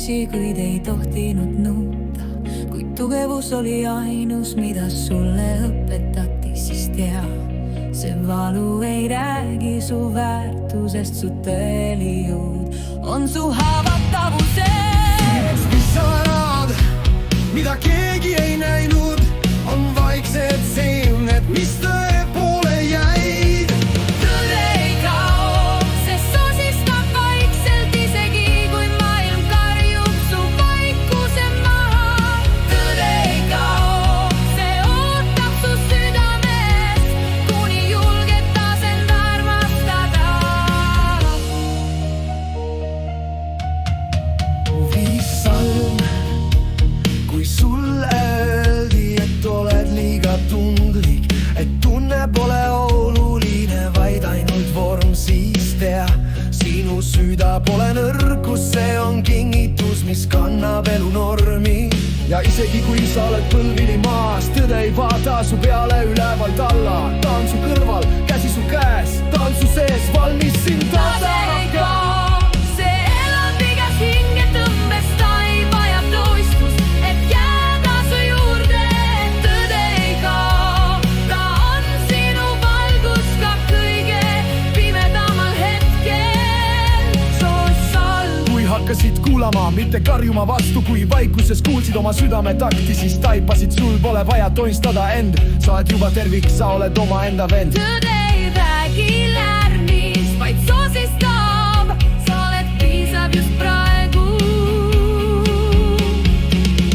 õigusi, kuid ei tohtinud nõuda. Kuid tugevus oli ainus, mida sulle õpetati, siis tea, see valu ei räägi su väärtusest, su tõeli jõud on su haavatavusest. Pisarad, mida keegi ei näinud, on vaiksed seemned, mis tõe poole jäid. Tõde ei kao, see sosistab vaikselt, isegi kui maailm karjub su vaikuse maha. Tõde ei kao, see ootab su südames, kuni julged taas end armastada. Viis salm, kui sulle öeldi, et oled liiga tundlik, et tunne pole oluline, vaid ainult vorm, siis tea, sinu süda pole nõrkus, see on kingitus, mis kannab elu normi. Ja isegi kui sa oled põlvili maas, tõde ei vaata su peale ülevalt alla. Ta on su kõrval, käsi su käes, ta on su sees, valmis sind Tõde ei kao, see elab igas hingetõmbes, ta ei vaja toistust, et jääda su juurde. Tõde ei kao, ta on sinu valgus ka kõige pimedamal hetkel. Soossalm. Kui hakkasid kuulama, mitte karjuma vastu, kui vaikuses kuulsid oma südame takti, siis taipasid, sul pole vaja tonistada end. Sa oled juba tervik, sa oled oma enda vend. Tõde ei räägi lärmis, vaid soosistab, sa oled piisav just praegu.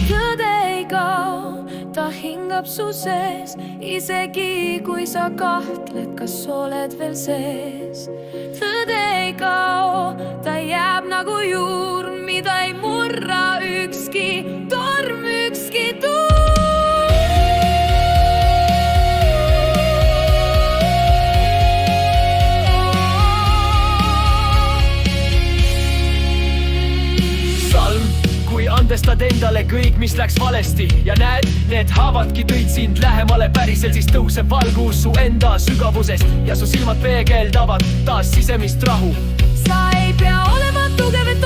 Tõde ei kao, ta hingab su sees, isegi kui sa kahtled, kas oled veel sees. Tõde ei kao, ta jääb nagu juurm, mida ei murra ükski torm, ükski tuul. Salm, kui andestad endale kõik, mis läks valesti ja näed, need haavadki tõid sind lähemale päriselt, siis tõuseb valgus su enda sügavusest ja su silmad peegeldavad taas sisemist rahu. Sa ei pea olema tugev, et